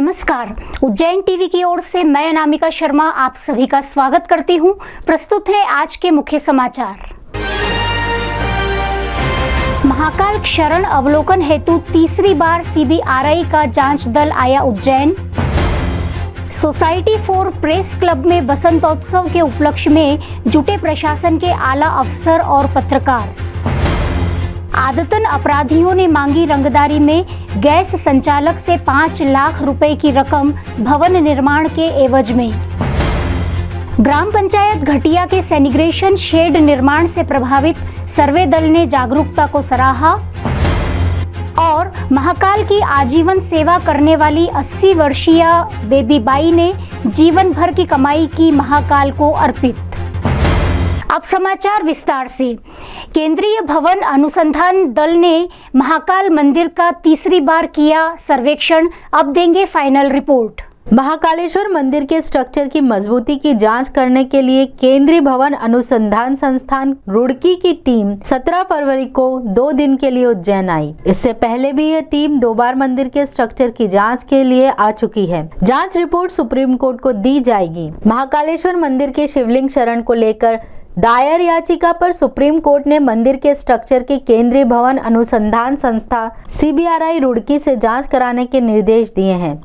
नमस्कार, उज्जैन टीवी की ओर से मैं अनामिका शर्मा आप सभी का स्वागत करती हूं। प्रस्तुत है आज के मुख्य समाचार। महाकाल क्षरण अवलोकन हेतु तीसरी बार सीबीआरआई का जांच दल आया Ujjain. Society for press club में बसंतोत्सव के उपलक्ष्य में जुटे प्रशासन के आला अफसर और पत्रकार। आदतन अपराधियों ने मांगी रंगदारी में गैस संचालक से 5 लाख रुपए की रकम भवन निर्माण के एवज में। ग्राम पंचायत घटिया के सैनिग्रेशन शेड निर्माण से प्रभावित सर्वे दल ने जागरूकता को सराहा। और महाकाल की आजीवन सेवा करने वाली 80 वर्षीय बेबी बाई ने जीवन भर की कमाई की महाकाल को अर्पित। अब समाचार विस्तार से। केंद्रीय भवन अनुसंधान दल ने महाकाल मंदिर का तीसरी बार किया सर्वेक्षण। अब देंगे फाइनल रिपोर्ट। महाकालेश्वर मंदिर के स्ट्रक्चर की मजबूती की जांच करने के लिए केंद्रीय भवन अनुसंधान संस्थान रुड़की की टीम 17 फरवरी को 2 दिन के लिए उज्जैन आई। इससे पहले भी यह टीम 2 बार मंदिर के स्ट्रक्चर की जांच के लिए आ चुकी है। जांच रिपोर्ट सुप्रीम कोर्ट को दी जाएगी। महाकालेश्वर मंदिर के शिवलिंग शरण को लेकर दायर याचिका पर सुप्रीम कोर्ट ने मंदिर के स्ट्रक्चर की केंद्रीय भवन अनुसंधान संस्था सीबीआरआई रुड़की से जांच कराने के निर्देश दिए हैं।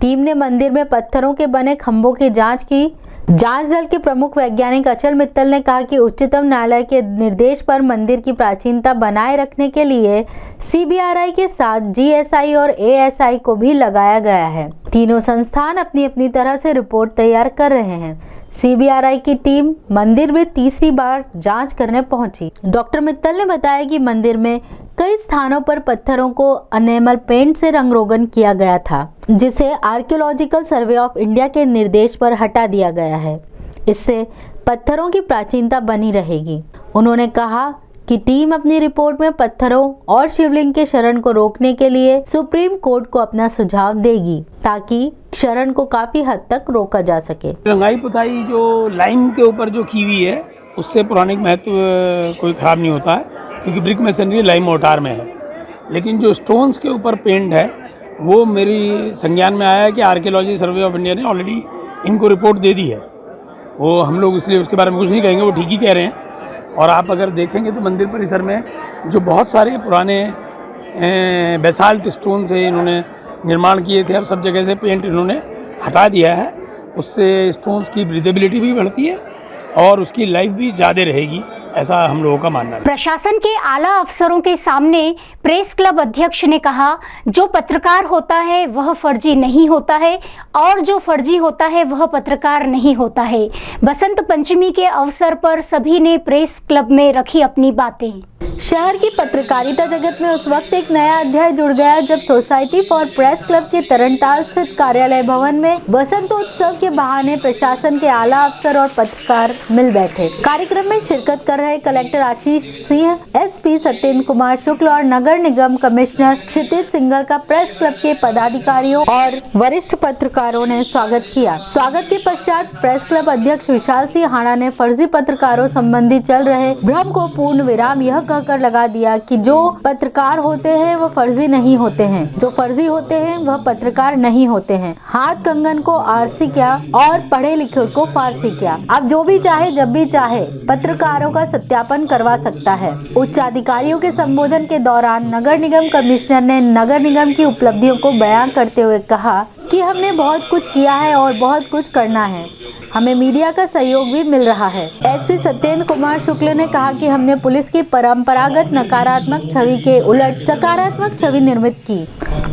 टीम ने मंदिर में पत्थरों के बने खंभों की जांच की। जांच दल के प्रमुख वैज्ञानिक अचल मित्तल ने कहा कि उच्चतम न्यायालय के निर्देश पर मंदिर की प्राचीनता बनाए रखने के लिए सीबीआरआई के साथ जीएसआई और एएसआई को भी लगाया गया है। तीनों संस्थान अपनी अपनी तरह से रिपोर्ट तैयार कर रहे हैं। सीबीआरआई की टीम मंदिर में तीसरी बार जांच करने पहुंची। डॉक्टर मित्तल ने बताया कि मंदिर में कई स्थानों पर पत्थरों को अनेमल पेंट से रंग रोगन किया गया था, जिसे आर्कियोलॉजिकल सर्वे ऑफ इंडिया के निर्देश पर हटा दिया गया है। इससे पत्थरों की प्राचीनता बनी रहेगी। उन्होंने कहा कि टीम अपनी रिपोर्ट में पत्थरों और शिवलिंग के शरण को रोकने के लिए सुप्रीम कोर्ट को अपना सुझाव देगी, ताकि शरण को काफी हद तक रोका जा सके। रंगाई पुताई जो लाइन के ऊपर जो की हुई है उससे पौराणिक महत्व कोई खराब नहीं होता है, क्योंकि ब्रिक मैसनरी लाइम मोर्टार में है। लेकिन जो स्टोन्स के ऊपर पेंट है वो मेरी संज्ञान में आया है कि आर्कियोलॉजी सर्वे ऑफ इंडिया ने ऑलरेडी इनको रिपोर्ट दे दी है। वो हम लोग इसलिए उसके बारे में कुछ नहीं कहेंगे, वो ठीक ही कह रहे हैं। और आप अगर देखेंगे तो मंदिर परिसर में जो बहुत सारे पुराने बेसाल्ट स्टोन से इन्होंने निर्माण किए थे, अब सब जगह से पेंट इन्होंने हटा दिया है। उससे स्टोन्स की ब्रीदेबिलिटी भी बढ़ती है और उसकी लाइफ भी ज़्यादा रहेगी, ऐसा हम लोगों का मानना है। प्रशासन के आला अफसरों के सामने प्रेस क्लब अध्यक्ष ने कहा, जो पत्रकार होता है वह फर्जी नहीं होता है और जो फर्जी होता है वह पत्रकार नहीं होता है। बसंत पंचमी के अवसर पर सभी ने प्रेस क्लब में रखी अपनी बातें। शहर की पत्रकारिता जगत में उस वक्त एक नया अध्याय जुड़ गया जब सोसाइटी फॉर प्रेस क्लब के तरनताल स्थित कार्यालय भवन में बसंतोत्सव के बहाने प्रशासन के आला अफसर और पत्रकार मिल बैठे। कार्यक्रम में शिरकत कर रहे कलेक्टर आशीष सिंह, एसपी सत्येंद्र कुमार शुक्ल और नगर निगम कमिश्नर क्षितिज सिंघल का प्रेस क्लब के पदाधिकारियों और वरिष्ठ पत्रकारों ने स्वागत किया। स्वागत के पश्चात प्रेस क्लब अध्यक्ष विशाल सिंह हाड़ा ने फर्जी पत्रकारों संबंधी चल रहे भ्रम को पूर्ण विराम यह कहकर लगा दिया कि जो पत्रकार होते हैं वो फर्जी नहीं होते हैं, जो फर्जी होते हैं वह पत्रकार नहीं होते हैं। हाथ कंगन को आरसी क्या और पढ़े लिखे को फारसी क्या। अब जो भी चाहे जब भी चाहे पत्रकारों का सत्यापन करवा सकता है। उच्च अधिकारियों के संबोधन के दौरान नगर निगम कमिश्नर ने नगर निगम की उपलब्धियों को बयां करते हुए कहा कि हमने बहुत कुछ किया है और बहुत कुछ करना है। हमें मीडिया का सहयोग भी मिल रहा है। एसपी सत्येंद्र कुमार शुक्ल ने कहा कि हमने पुलिस की परंपरागत नकारात्मक छवि के उलट सकारात्मक छवि निर्मित की,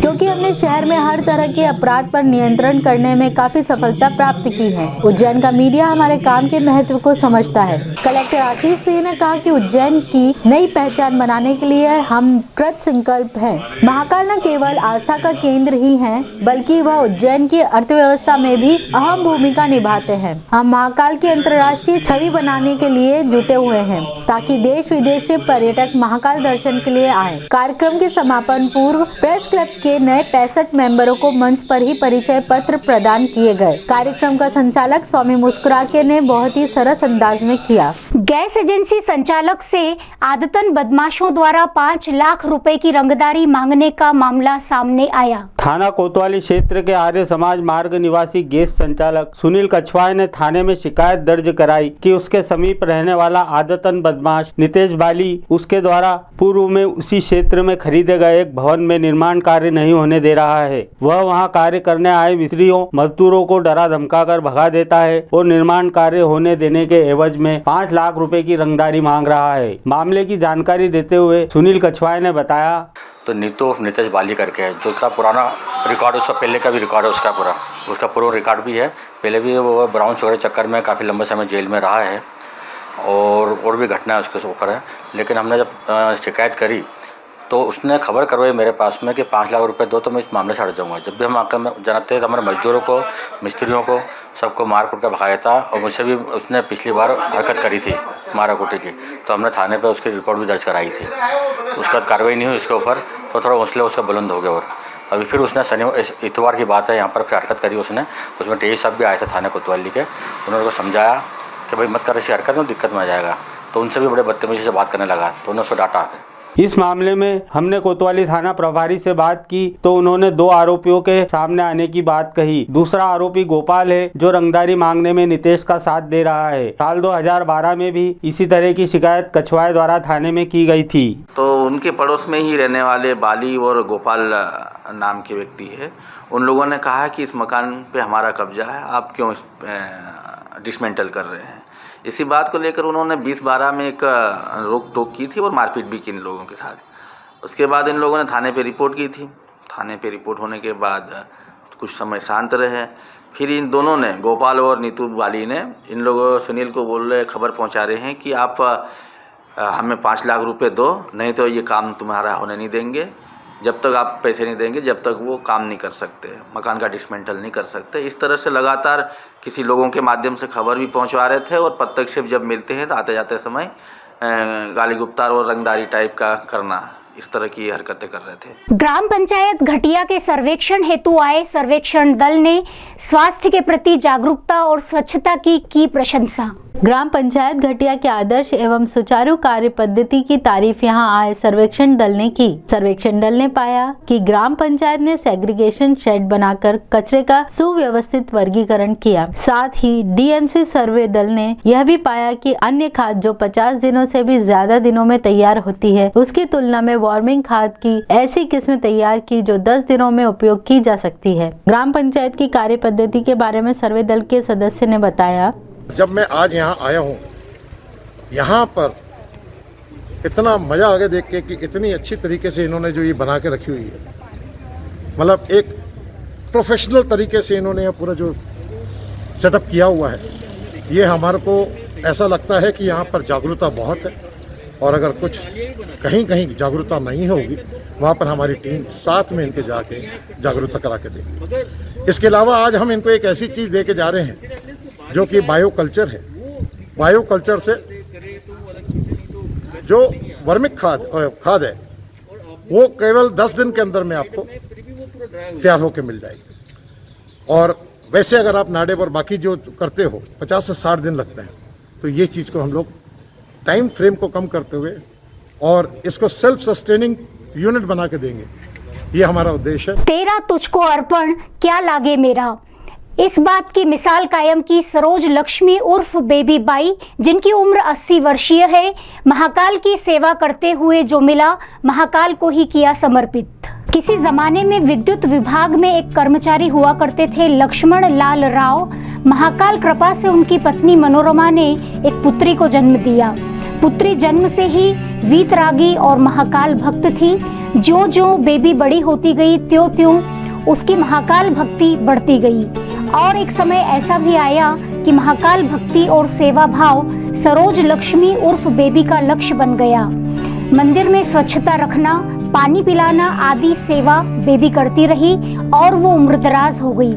क्योंकि हमने शहर में हर तरह के अपराध पर नियंत्रण करने में काफी सफलता प्राप्त की है। उज्जैन का मीडिया हमारे काम के महत्व को समझता है। कलेक्टर आशीष सिंह ने कहा कि उज्जैन की नई पहचान बनाने के लिए हम कृत संकल्प हैं। महाकाल न केवल आस्था का केंद्र ही है, बल्कि वह उज्जैन की अर्थव्यवस्था में भी अहम भूमिका निभाते हैं। हम महाकाल की अंतर्राष्ट्रीय छवि बनाने के लिए जुटे हुए हैं, ताकि देश विदेश से पर्यटक महाकाल दर्शन के लिए आए। कार्यक्रम के समापन पूर्व प्रेस क्लब के नए 65 मेंबरों को मंच पर ही परिचय पत्र प्रदान किए गए। कार्यक्रम का संचालक स्वामी मुस्कुराके ने बहुत ही सरस अंदाज में किया। गैस एजेंसी संचालक से आदतन बदमाशों द्वारा 5 लाख रुपए की रंगदारी मांगने का मामला सामने आया। थाना कोतवाली क्षेत्र के आर्य समाज मार्ग निवासी गैस संचालक सुनील कछवाए ने थाने में शिकायत दर्ज कराई कि उसके समीप रहने वाला आदतन बदमाश नितेश बाली उसके द्वारा पूर्व में उसी क्षेत्र में खरीदे गए एक भवन में निर्माण कार्य नहीं होने दे रहा है। वह वहां कार्य करने आए मिस्त्रियों मजदूरों को डरा धमका कर भगा देता है और निर्माण कार्य होने देने के एवज में 5 लाख रुपए की रंगदारी मांग रहा है। मामले की जानकारी देते हुए सुनील कछवाए ने बताया, तो नितेश बाली करके है, जो उसका पुराना रिकॉर्ड, उसका पहले का भी रिकॉर्ड है, उसका पूरा रिकॉर्ड भी है। पहले भी वो ब्राउन शुगर चक्कर में काफ़ी लंबे समय जेल में रहा है और भी घटना उसके ऊपर है। लेकिन हमने जब शिकायत करी तो उसने खबर करवाई मेरे पास में कि 5 लाख रुपए दो तो मैं इस मामले से हट जाऊँगा। जब भी हम आकर जानते तो हमारे मजदूरों को, मिस्त्रियों को, सबको मार कूट कर भगाया था और मुझसे भी उसने पिछली बार हरकत करी थी मारा कूटी की, तो हमने थाने पे उसकी रिपोर्ट भी दर्ज कराई थी। उसके बाद कार्रवाई नहीं हुई उसके ऊपर, तो थोड़ा हौसला उसका बुलंद हो गया। और अभी फिर उसने इतवार की बात है, यहाँ पर फिर हरकत करी उसने। उसमें टी साहब भी आए थे थाने कोतवाली के, उन्होंने को समझाया कि भाई मत कर ऐसी हरकत में, दिक्कत में आ जाएगा। तो उनसे भी बड़े बदतमीजी से बात करने लगा, तो उन्होंने उसको डांटा। इस मामले में हमने कोतवाली थाना प्रभारी से बात की तो उन्होंने 2 आरोपियों के सामने आने की बात कही। दूसरा आरोपी गोपाल है जो रंगदारी मांगने में नितेश का साथ दे रहा है। साल 2012 में भी इसी तरह की शिकायत कछवाए द्वारा थाने में की गई थी। तो उनके पड़ोस में ही रहने वाले बाली और गोपाल नाम के व्यक्ति है, उन लोगों ने कहा कि इस मकान पे हमारा कब्जा है, आप क्यों डिसमेंटल कर रहे हैं। इसी बात को लेकर उन्होंने 2012 में एक रोक टोक की थी और मारपीट भी की इन लोगों के साथ। उसके बाद इन लोगों ने थाने पे रिपोर्ट की थी। थाने पे रिपोर्ट होने के बाद कुछ समय शांत रहे। फिर इन दोनों ने, गोपाल और नीतू बाली ने, इन लोगों सुनील को बोल रहे, खबर पहुंचा रहे हैं कि आप हमें 5 लाख रुपए दो, नहीं तो ये काम तुम्हारा होने नहीं देंगे। जब तक आप पैसे नहीं देंगे जब तक वो काम नहीं कर सकते, मकान का डिसमेंटल नहीं कर सकते। इस तरह से लगातार किसी लोगों के माध्यम से खबर भी पहुंचवा रहे थे और प्रत्यक्ष जब मिलते हैं तो आते जाते समय गाली गुप्तार और रंगदारी टाइप का करना, इस तरह की हरकतें कर रहे थे। ग्राम पंचायत घटिया के सर्वेक्षण हेतु आए सर्वेक्षण दल ने स्वास्थ्य के प्रति जागरूकता और स्वच्छता की प्रशंसा। ग्राम पंचायत घटिया के आदर्श एवं सुचारू कार्य पद्धति की तारीफ यहां आए सर्वेक्षण दल ने की। सर्वेक्षण दल ने पाया कि ग्राम पंचायत ने सेग्रीगेशन शेड बनाकर कचरे का सुव्यवस्थित वर्गीकरण किया। साथ ही डीएमसी सर्वे दल ने यह भी पाया कि अन्य खाद जो 50 दिनों से भी ज्यादा दिनों में तैयार होती है, उसकी तुलना में वार्मिंग खाद की ऐसी किस्म तैयार की जो 10 दिनों में उपयोग की जा सकती है। ग्राम पंचायत की कार्य पद्धति के बारे में सर्वे दल के सदस्य ने बताया, जब मैं आज यहाँ आया हूँ, यहाँ पर इतना मज़ा आ गया देख के कि इतनी अच्छी तरीके से इन्होंने जो ये बना के रखी हुई है, मतलब एक प्रोफेशनल तरीके से इन्होंने पूरा जो सेटअप किया हुआ है, ये हमारे को ऐसा लगता है कि यहाँ पर जागरूकता बहुत है। और अगर कुछ कहीं कहीं जागरूकता नहीं होगी, वहाँ पर हमारी टीम साथ में इनके जाके जागरूकता करा के देगी। इसके अलावा आज हम इनको एक ऐसी चीज़ दे के जा रहे हैं जो कि बायो कल्चर है। बायो कल्चर से जो वर्मिक खाद है वो केवल 10 दिन के अंदर में आपको तैयार होकर मिल जाएगी। और वैसे अगर आप नाडेप और बाकी जो करते हो 50 से 60 दिन लगते हैं, तो ये चीज़ को हम लोग टाइम फ्रेम को कम करते हुए और इसको सेल्फ सस्टेनिंग यूनिट बना के देंगे, ये हमारा उद्देश्य है। तेरा तुझको अर्पण क्या लागे मेरा, इस बात की मिसाल कायम की सरोज लक्ष्मी उर्फ बेबी बाई, जिनकी उम्र 80 वर्षीय है। महाकाल की सेवा करते हुए जो मिला महाकाल को ही किया समर्पित। किसी जमाने में विद्युत विभाग में एक कर्मचारी हुआ करते थे लक्ष्मण लाल राव। महाकाल कृपा से उनकी पत्नी मनोरमा ने एक पुत्री को जन्म दिया। पुत्री जन्म से ही वीतरागी और महाकाल भक्त थी। ज्यों ज्यों बेबी बड़ी होती गई त्यों त्यों उसकी महाकाल भक्ति बढ़ती गई। और एक समय ऐसा भी आया कि महाकाल भक्ति और सेवा भाव सरोज लक्ष्मी उर्फ बेबी का लक्ष्य बन गया। मंदिर में स्वच्छता रखना, पानी पिलाना आदि सेवा बेबी करती रही और वो उम्रदराज हो गई।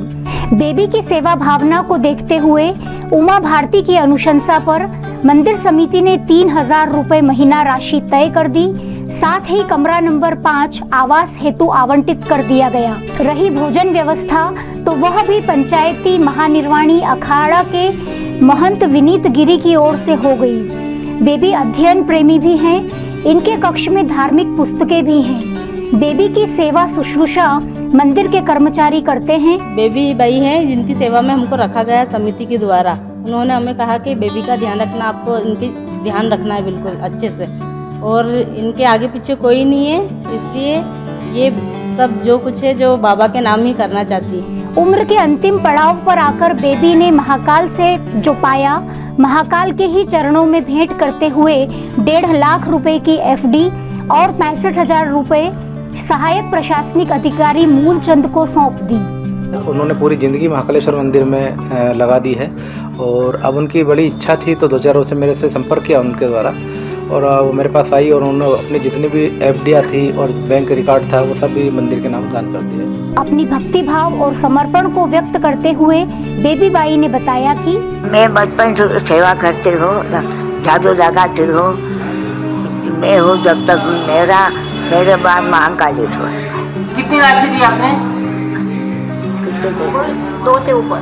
बेबी की सेवा भावना को देखते हुए उमा भारती की अनुशंसा पर मंदिर समिति ने 3000 रुपए महीना राशि तय कर दी। साथ ही कमरा नंबर 5 आवास हेतु आवंटित कर दिया गया। रही भोजन व्यवस्था तो वह भी पंचायती महानिर्वाणी अखाड़ा के महंत विनीत गिरी की ओर से हो गई। बेबी अध्ययन प्रेमी भी हैं। इनके कक्ष में धार्मिक पुस्तकें भी हैं। बेबी की सेवा शुश्रूषा मंदिर के कर्मचारी करते हैं। बेबी बाई है जिनकी सेवा में हमको रखा गया है समिति के द्वारा। उन्होंने हमें कहा कि बेबी का ध्यान रखना, आपको इनकी ध्यान रखना है बिल्कुल अच्छे से, और इनके आगे पीछे कोई नहीं है, इसलिए ये सब जो कुछ है जो बाबा के नाम ही करना चाहती है। उम्र के अंतिम पड़ाव पर आकर बेबी ने महाकाल से जो पाया, महाकाल के ही चरणों में भेंट करते हुए 1.5 लाख रुपए की एफडी और 65,000 रुपए सहायक प्रशासनिक अधिकारी मूलचंद को सौंप दी। उन्होंने पूरी ज़िंदगी महाकालेश्वर मंदिर में लगा दी है और अब उनकी बड़ी इच्छा थी तो 2 से मेरे से संपर्क किया उनके द्वारा, और वो मेरे पास आई और उन्होंने अपनी जितनी भी एफडियाँ थी और बैंक रिकॉर्ड था वो सब भी मंदिर के नाम दान कर दिए। अपनी भक्ति भाव और समर्पण को व्यक्त करते हुए बेबी बाई ने बताया कि मैं बचपन से सेवा करती हूँ, झाड़ू लगाती हूँ, मैं हूँ जब तक मेरे बाद महाकालेश्वर। कितनी राशि दी आपने? 2 से ऊपर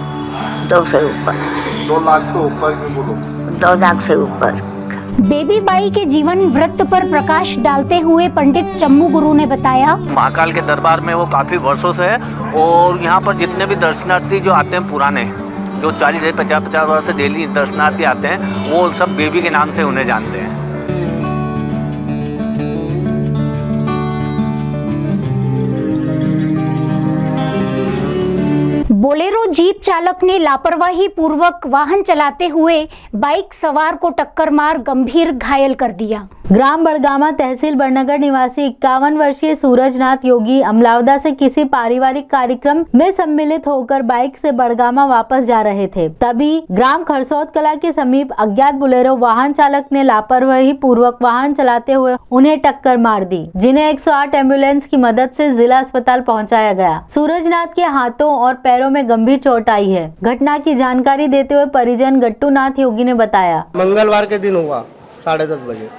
2 से ऊपर 2 लाख से ऊपर की बोलो। 2 लाख से ऊपर। बेबी बाई के जीवन वृत्त पर प्रकाश डालते हुए पंडित चम्मू गुरु ने बताया, महाकाल के दरबार में वो काफ़ी वर्षों से है और यहाँ पर जितने भी दर्शनार्थी जो आते हैं पुराने, जो 40-50 वर्ष से डेली दर्शनार्थी आते हैं, वो सब बेबी के नाम से उन्हें जानते हैं। बोलेरो जीप चालक ने लापरवाही पूर्वक वाहन चलाते हुए बाइक सवार को टक्कर मार गंभीर घायल कर दिया। ग्राम बड़गामा तहसील बड़नगर निवासी 51 वर्षीय सूरजनाथ योगी अमलावदा से किसी पारिवारिक कार्यक्रम में सम्मिलित होकर बाइक से बड़गामा वापस जा रहे थे। तभी ग्राम खरसौद कला के समीप अज्ञात बोलेरो वाहन चालक ने लापरवाही पूर्वक वाहन चलाते हुए उन्हें टक्कर मार दी, जिन्हें 108 एम्बुलेंस की मदद से जिला अस्पताल पहुंचाया गया। सूरजनाथ के हाथों और पैरों में गंभीर चोट आई है। घटना की जानकारी देते हुए परिजन गट्टू नाथ योगी ने बताया, मंगलवार के दिन हुआ 10:30 बजे।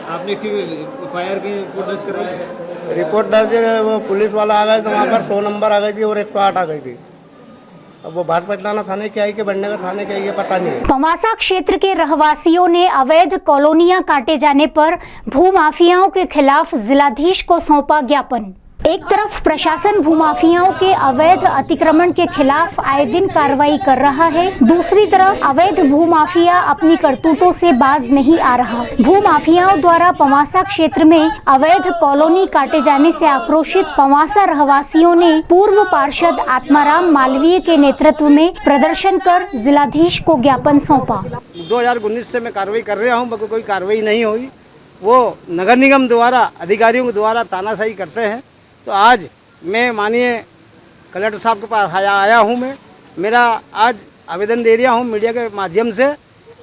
आपने इसकी एफआईआर की रिपोर्ट दर्ज कराई? रिपोर्ट दर्ज, वो पुलिस वाला आ गए तो वहाँ पर 100 नंबर आ गई थी और 108 आ गई थी। अब वो भारत पटलाना थाने की आई कि बड़नगर थाने की आई, ये पता नहीं है। पवासा क्षेत्र के रहवासियों ने अवैध कॉलोनियां काटे जाने पर भूमाफियाओं के खिलाफ जिलाधीश को सौंपा ज्ञापन। एक तरफ प्रशासन भूमाफियाओं के अवैध अतिक्रमण के खिलाफ आए दिन कार्रवाई कर रहा है, दूसरी तरफ अवैध भूमाफिया अपनी करतूतों से बाज नहीं आ रहा। भूमाफियाओं द्वारा पवासा क्षेत्र में अवैध कॉलोनी काटे जाने से आक्रोशित पवासा रहवासियों ने पूर्व पार्षद आत्माराम मालवीय के नेतृत्व में प्रदर्शन कर जिलाधीश को ज्ञापन सौंपा। 2019 से मैं कार्रवाई कर रहा हूँ, कोई कार्रवाई नहीं हुई। वो नगर निगम द्वारा अधिकारियों के द्वारा तानाशाही करते हैं। तो आज मैं माननीय कलेक्टर साहब के पास आया हूँ। मैं मेरा आज आवेदन दे रहा हूँ मीडिया के माध्यम से,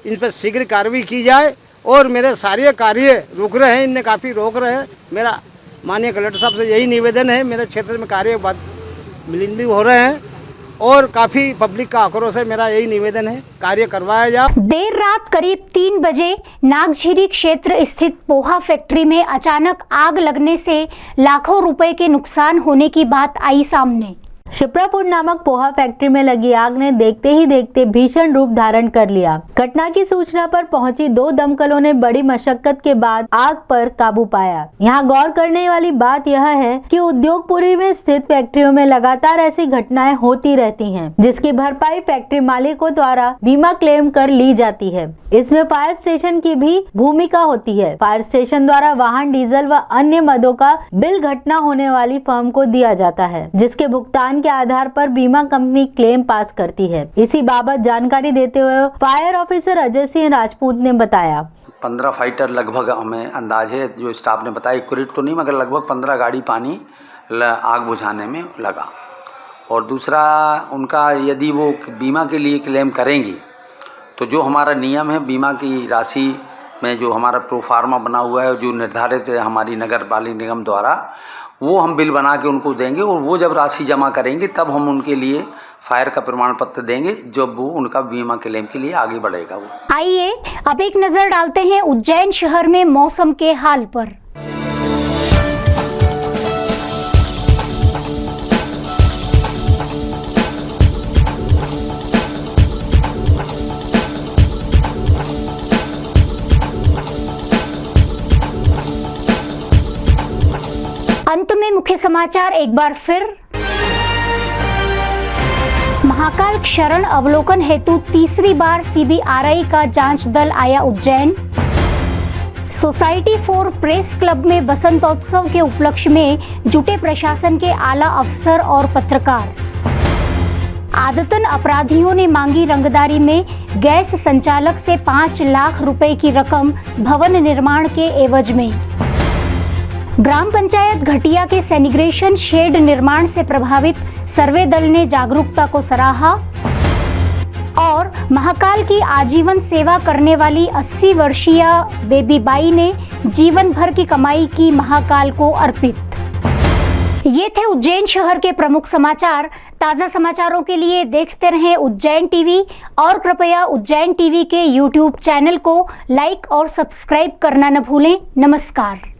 इन पर शीघ्र कार्रवाई की जाए और मेरे सारे कार्य रुक रहे हैं, इनने काफ़ी रोक रहे हैं। मेरा माननीय कलेक्टर साहब से यही निवेदन है। मेरे क्षेत्र में कार्य विलंब भी हो रहे हैं और काफ़ी पब्लिक का आक्रोश है। मेरा यही निवेदन है, कार्य करवाया जाए। देर रात करीब 3 बजे नागझीरी क्षेत्र स्थित पोहा फैक्ट्री में अचानक आग लगने से लाखों रुपए के नुकसान होने की बात आई सामने। शिप्रापुर नामक पोहा फैक्ट्री में लगी आग ने देखते ही देखते भीषण रूप धारण कर लिया। घटना की सूचना पर पहुंची 2 दमकलों ने बड़ी मशक्कत के बाद आग पर काबू पाया। यहां गौर करने वाली बात यह है कि उद्योगपुरी में स्थित फैक्ट्रियों में लगातार ऐसी घटनाएं होती रहती हैं, जिसकी भरपाई फैक्ट्री मालिकों द्वारा बीमा क्लेम कर ली जाती है। इसमें फायर स्टेशन की भी भूमिका होती है। फायर स्टेशन द्वारा वाहन, डीजल व अन्य मदों का बिल घटना होने वाली फर्म को दिया जाता है, जिसके भुगतान के आधार पर बीमा कंपनी क्लेम पास करती है। इसी बाबत जानकारी देते हुए फायर ऑफिसर अजय सिंह राजपूत ने बताया, 15 फाइटर लगभग हमें अंदाज है, जो स्टाफ ने बताया, एक्यूरेट तो नहीं मगर लगभग 15 गाड़ी पानी आग बुझाने में लगा। और दूसरा, उनका यदि वो बीमा के लिए क्लेम करेंगी तो जो हमारा नियम है बीमा की राशि में जो हमारा प्रोफार्मा बना हुआ है, जो निर्धारित है हमारी नगर पालिका निगम द्वारा, वो हम बिल बना के उनको देंगे और वो जब राशि जमा करेंगे तब हम उनके लिए फायर का प्रमाण पत्र देंगे, जब वो उनका बीमा क्लेम के लिए आगे बढ़ेगा। वो आइए अब एक नजर डालते हैं उज्जैन शहर में मौसम के हाल पर। अंत में मुख्य समाचार एक बार फिर। महाकाल क्षरण अवलोकन हेतु तीसरी बार CBRI का जांच दल आया Ujjain. Society for press club में बसंतोत्सव के उपलक्ष्य में जुटे प्रशासन के आला अफसर और पत्रकार। आदतन अपराधियों ने मांगी रंगदारी में गैस संचालक से 5 लाख रुपए की रकम भवन निर्माण के एवज में। ग्राम पंचायत घटिया के सैनिग्रेशन शेड निर्माण से प्रभावित सर्वे दल ने जागरूकता को सराहा। और महाकाल की आजीवन सेवा करने वाली 80 वर्षीय बेबी बाई ने जीवन भर की कमाई की महाकाल को अर्पित। ये थे उज्जैन शहर के प्रमुख समाचार। ताज़ा समाचारों के लिए देखते रहें उज्जैन टीवी और कृपया उज्जैन टीवी के YouTube चैनल को लाइक और सब्सक्राइब करना न भूलें। नमस्कार।